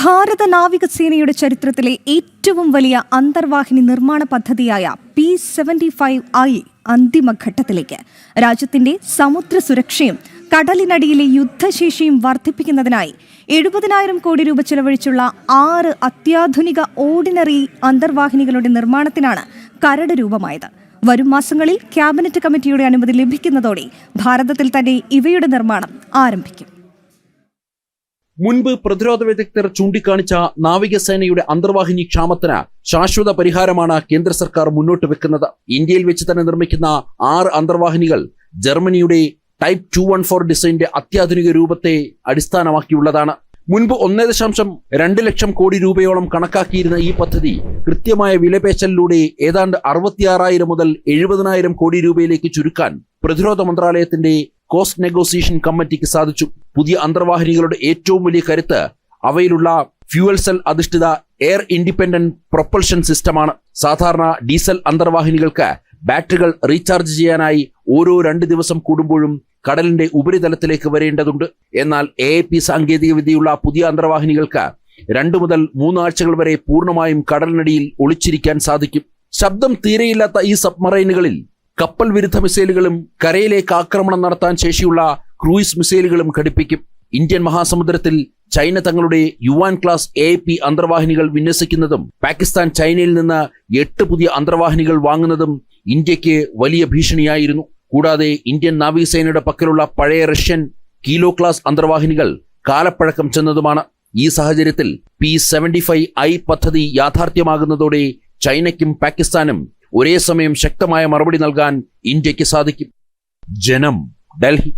ഭാരത നാവികസേനയുടെ ചരിത്രത്തിലെ ഏറ്റവും വലിയ അന്തർവാഹിനി നിർമ്മാണ പദ്ധതിയായ P-75I അന്തിമഘട്ടത്തിലേക്ക്. രാജ്യത്തിന്റെ സമുദ്ര സുരക്ഷയും കടലിനടിയിലെ യുദ്ധശേഷിയും വർദ്ധിപ്പിക്കുന്നതിനായി 70,000 കോടി രൂപ ചെലവഴിച്ചുള്ള 6 അത്യാധുനിക ഓർഡിനറി അന്തർവാഹിനികളുടെ നിർമ്മാണത്തിനാണ് കരട് രൂപമായത്. വരും മാസങ്ങളിൽ ക്യാബിനറ്റ് കമ്മിറ്റിയുടെ അനുമതി ലഭിക്കുന്നതോടെ ഭാരതത്തിൽ തന്നെ ഇവയുടെ നിർമ്മാണം ആരംഭിക്കും. മുൻപ് പ്രതിരോധ വിദഗ്ധർ ചൂണ്ടിക്കാണിച്ച നാവികസേനയുടെ അന്തർവാഹിനി ക്ഷാമത്തിന് ശാശ്വത പരിഹാരമാണ് കേന്ദ്ര സർക്കാർ മുന്നോട്ട് വെക്കുന്നത്. ഇന്ത്യയിൽ വെച്ച് തന്നെ നിർമ്മിക്കുന്ന 6 അന്തർവാഹിനികൾ ജർമ്മനിയുടെ ടൈപ്പ് 214 ഡിസൈന്റെ അത്യാധുനിക രൂപത്തെ അടിസ്ഥാനമാക്കിയുള്ളതാണ്. മുൻപ് 1.2 ലക്ഷം കോടി രൂപയോളം കണക്കാക്കിയിരുന്ന ഈ പദ്ധതി കൃത്യമായ വിലപേശലിലൂടെ ഏതാണ്ട് 66,000 മുതൽ 70,000 കോടി രൂപയിലേക്ക് ചുരുക്കാൻ പ്രതിരോധ മന്ത്രാലയത്തിന്റെ കോസ്റ്റ് നെഗോസിയേഷൻ കമ്മിറ്റിക്ക് സാധിച്ചു. പുതിയ അന്തർവാഹിനികളുടെ ഏറ്റവും വലിയ കരുത്ത് അവയിലുള്ള ഫ്യൂവൽ സെൽ അധിഷ്ഠിത എയർ ഇൻഡിപെൻഡന്റ് പ്രൊപ്പൽഷൻ സിസ്റ്റമാണ്. സാധാരണ ഡീസൽ അന്തർവാഹിനികൾക്ക് ബാറ്ററികൾ റീചാർജ് ചെയ്യാനായി ഓരോ 2 ദിവസം കൂടുമ്പോഴും കടലിന്റെ ഉപരിതലത്തിലേക്ക് വരേണ്ടതുണ്ട്. എന്നാൽ AIP സാങ്കേതിക വിദ്യയുള്ള പുതിയ അന്തർവാഹിനികൾക്ക് 2 മുതൽ 3 ആഴ്ചകൾ വരെ പൂർണ്ണമായും കടലിനടിയിൽ ഒളിച്ചിരിക്കാൻ സാധിക്കും. ശബ്ദം തീരെയില്ലാത്ത ഈ സബ്മറൈനുകളിൽ കപ്പൽ വിരുദ്ധ മിസൈലുകളും കരയിലേക്ക് ആക്രമണം നടത്താൻ ശേഷിയുള്ള ക്രൂയിസ് മിസൈലുകളും ഘടിപ്പിക്കും. ഇന്ത്യൻ മഹാസമുദ്രത്തിൽ ചൈന തങ്ങളുടെ യുവാൻ ക്ലാസ് AIP അന്തർവാഹിനികൾ വിന്യസിക്കുന്നതും പാകിസ്ഥാൻ ചൈനയിൽ നിന്ന് 8 പുതിയ അന്തർവാഹിനികൾ വാങ്ങുന്നതും ഇന്ത്യക്ക് വലിയ ഭീഷണിയായിരുന്നു. കൂടാതെ ഇന്ത്യൻ നാവികസേനയുടെ പക്കലുള്ള പഴയ റഷ്യൻ കീലോ ക്ലാസ് അന്തർവാഹിനികൾ കാലപ്പഴക്കം ചെന്നതുമാണ്. ഈ സാഹചര്യത്തിൽ P-75I പദ്ധതി യാഥാർത്ഥ്യമാകുന്നതോടെ ചൈനയ്ക്കും പാകിസ്ഥാനും ഒരേ സമയം ശക്തമായ മറുപടി നൽകാൻ ഇന്ത്യക്ക് സാധിക്കും. ജനം, ഡൽഹി.